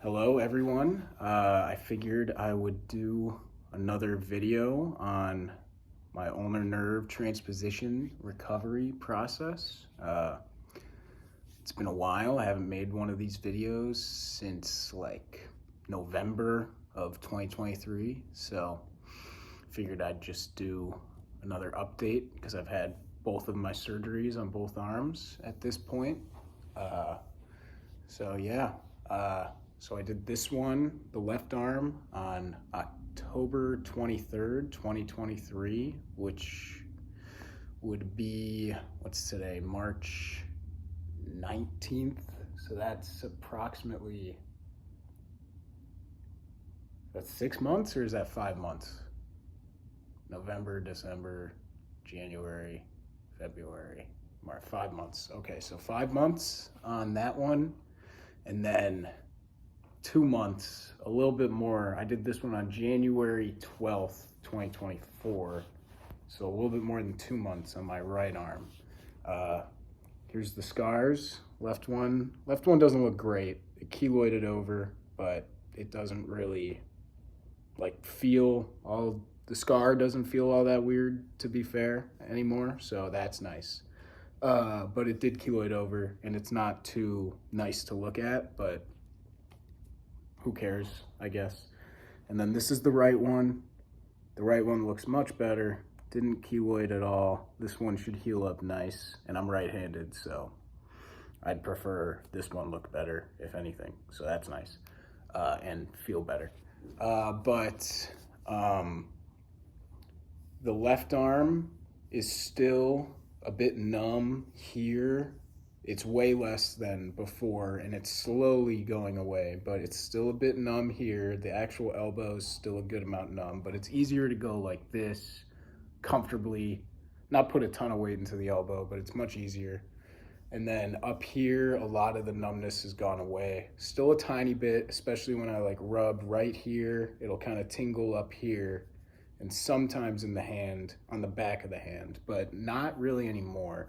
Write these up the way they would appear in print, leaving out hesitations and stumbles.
Hello everyone. I figured I would do another video on my ulnar nerve transposition recovery process. It's been a while. I haven't made one of these videos since like November of 2023. So figured I'd just do another update because I've had both of my surgeries on both arms at this point. So yeah. So I did this one, the left arm, on October 23rd, 2023, which would be, what's today, March 19th. So that's approximately, that's 6 months, or is that 5 months? November, December, January, February, March, 5 months. Okay, so 5 months on that one. And then 2 months, a little bit more. I did this one on January 12th, 2024. So a little bit more than 2 months on my right arm. Here's the scars. Left one doesn't look great. It keloided over, but it doesn't really like feel all, the scar doesn't feel all that weird, to be fair, anymore. So that's nice. But it did keloid over, and it's not too nice to look at, but who cares, I guess. And then this is the right one. The right one looks much better. Didn't keloid at all. This one should heal up nice, and I'm right-handed, so I'd prefer this one look better, if anything. So that's nice, and feel better. But the left arm is still a bit numb here. It's way less than before, and it's slowly going away, but it's still a bit numb here. The actual elbow is still a good amount numb, but it's easier to go like this comfortably, not put a ton of weight into the elbow, but it's much easier. And then up here, a lot of the numbness has gone away. Still a tiny bit, especially when I like rub right here, it'll kind of tingle up here, and sometimes in the hand, on the back of the hand, but not really anymore.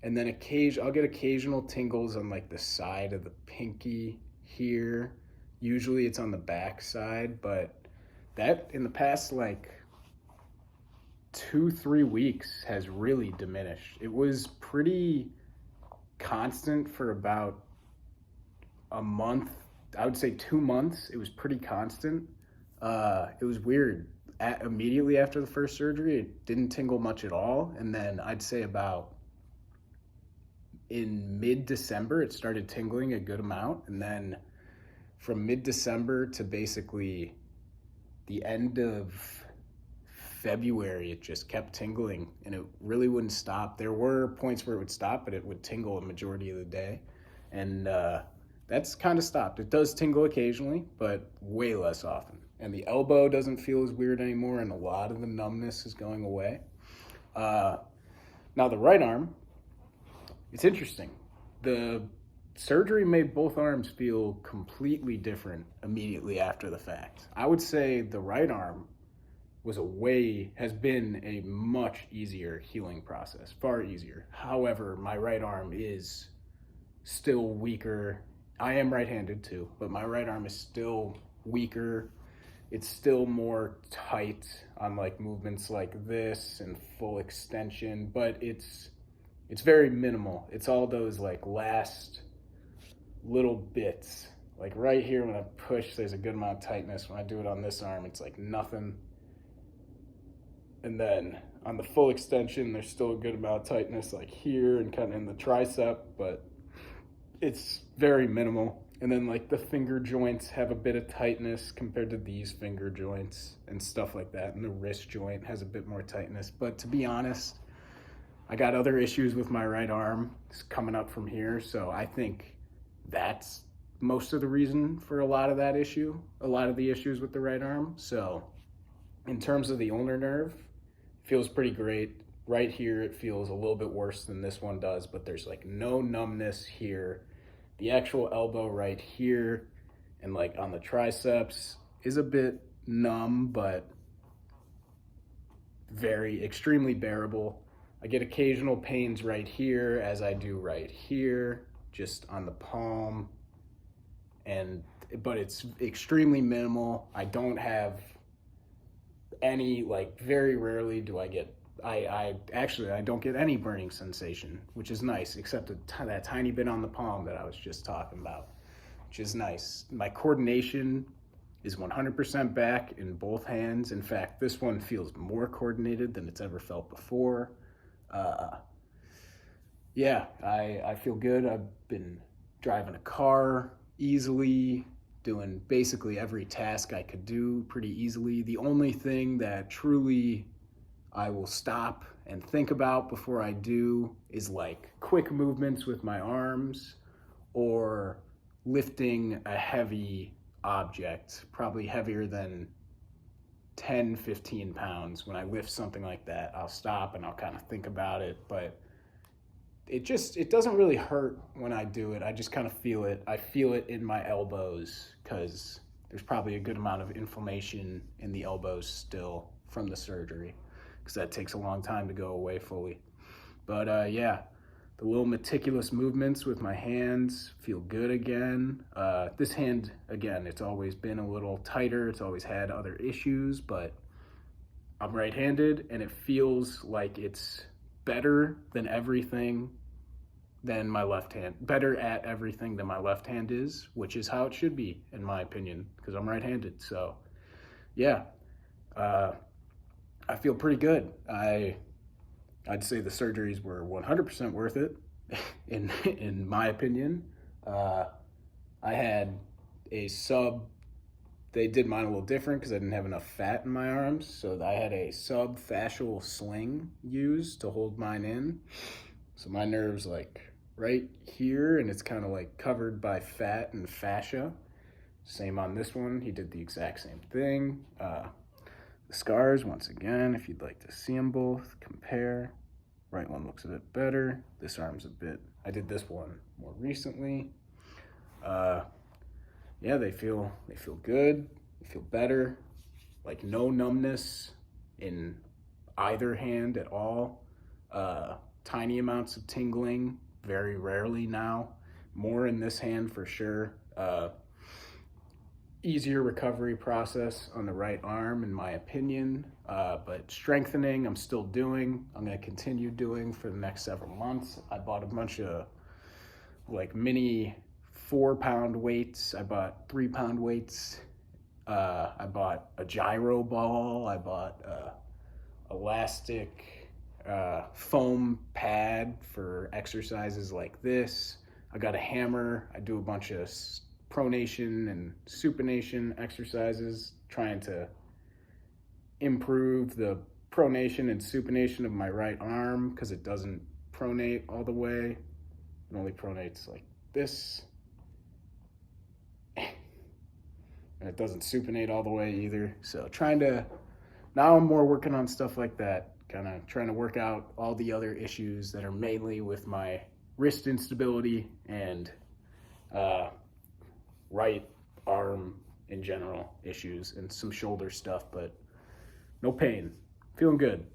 And then I'll get occasional tingles on like the side of the pinky here. Usually it's on the back side, but that in the past like 2-3 weeks has really diminished. It was pretty constant for about a month. I would say 2 months. It was pretty constant. It was weird. Immediately after the first surgery, it didn't tingle much at all. And then I'd say about in mid-December, it started tingling a good amount. And then from mid-December to basically the end of February, it just kept tingling, and it really wouldn't stop. There were points where it would stop, but it would tingle a majority of the day. And that's kind of stopped. It does tingle occasionally, but way less often. And the elbow doesn't feel as weird anymore, and a lot of the numbness is going away. Now the right arm, it's interesting. The surgery made both arms feel completely different immediately after the fact. I would say the right arm has been a much easier healing process, far easier. However, my right arm is still weaker. I am right-handed too, but my right arm is still weaker. It's still more tight on like movements like this and full extension, but it's very minimal. It's all those like last little bits. Like right here when I push, there's a good amount of tightness. When I do it on this arm, it's like nothing. And then on the full extension, there's still a good amount of tightness like here and kind of in the tricep, but it's very minimal. And then like the finger joints have a bit of tightness compared to these finger joints and stuff like that. And the wrist joint has a bit more tightness. But to be honest, I got other issues with my right arm. It's coming up from here. So I think that's most of the reason for a lot of that issue, a lot of the issues with the right arm. So in terms of the ulnar nerve, feels pretty great. Right here, it feels a little bit worse than this one does, but there's like no numbness here. The actual elbow right here and like on the triceps is a bit numb, but extremely bearable. I get occasional pains right here as I do right here, just on the palm but it's extremely minimal. I don't have any, like, very rarely do I get, I actually, I don't get any burning sensation, which is nice, except that tiny bit on the palm that I was just talking about, which is nice. My coordination is 100% back in both hands. In fact, this one feels more coordinated than it's ever felt before. Yeah, I feel good. I've been driving a car easily, doing basically every task I could do pretty easily. The only thing that truly I will stop and think about before I do is like quick movements with my arms or lifting a heavy object, probably heavier than 10, 15 pounds. When I lift something like that, I'll stop and I'll kind of think about it, but it doesn't really hurt when I do it. I just kind of feel it. I feel it in my elbows because there's probably a good amount of inflammation in the elbows still from the surgery, because that takes a long time to go away fully. But yeah, the little meticulous movements with my hands feel good again. This hand, again, it's always been a little tighter. It's always had other issues, but I'm right-handed and it feels like it's better than everything than my left hand, better at everything than my left hand is, which is how it should be, in my opinion, because I'm right-handed. So yeah, I feel pretty good. I'd say the surgeries were 100% worth it, in my opinion. I had a they did mine a little different because I didn't have enough fat in my arms, so I had a subfascial sling used to hold mine in. So my nerve's like right here, and it's kind of like covered by fat and fascia. Same on this one, he did the exact same thing. The scars, once again, if you'd like to see them both, compare. Right one looks a bit better. This arm's a bit, I did this one more recently. Yeah, they feel good. They feel better. Like no numbness in either hand at all. Tiny amounts of tingling, very rarely now. More in this hand for sure. Easier recovery process on the right arm, in my opinion. But strengthening, I'm still doing. I'm going to continue doing for the next several months. I bought a bunch of like mini 4-pound weights. I bought 3-pound weights. I bought a gyro ball. I bought elastic foam pad for exercises like this. I got a hammer. I do a bunch of pronation and supination exercises, trying to improve the pronation and supination of my right arm because it doesn't pronate all the way. It only pronates like this. And it doesn't supinate all the way either. So now I'm more working on stuff like that, kind of trying to work out all the other issues that are mainly with my wrist instability and right arm in general issues, and some shoulder stuff, but no pain. Feeling good.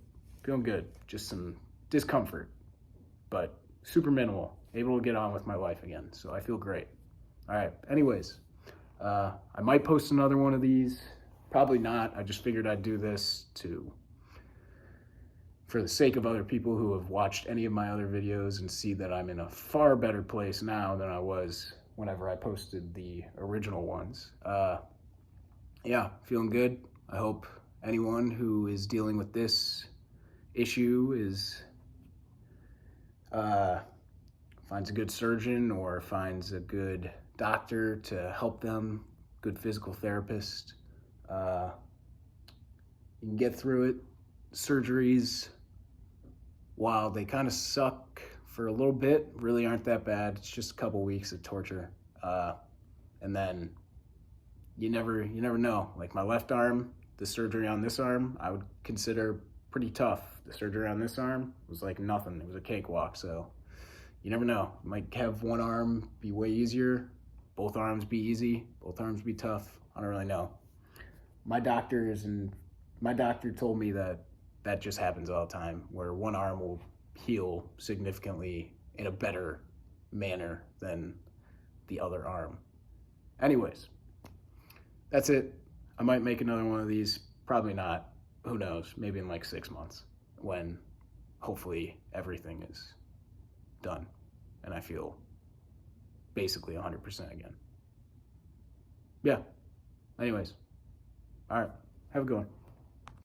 Just some discomfort, but super minimal. Able to get on with my life again, so I feel great. All right, anyways, I might post another one of these. Probably not. I just figured I'd do this for the sake of other people who have watched any of my other videos and see that I'm in a far better place now than I was whenever I posted the original ones. Yeah, feeling good. I hope anyone who is dealing with this issue finds a good surgeon or finds a good doctor to help them, good physical therapist. You can get through it. Surgeries, while they kind of suck for a little bit, really aren't that bad. It's just a couple weeks of torture. And then you never know. Like my left arm, the surgery on this arm, I would consider pretty tough. The surgery on this arm was like nothing. It was a cakewalk. So you never know. You might have one arm be way easier, both arms be easy, both arms be tough. I don't really know. My doctor told me that just happens all the time, where one arm will heal significantly in a better manner than the other arm. Anyways, that's it. I might make another one of these. Probably not. Who knows? Maybe in like 6 months when hopefully everything is done and I feel basically 100% again. Yeah. Anyways. All right. Have a good one.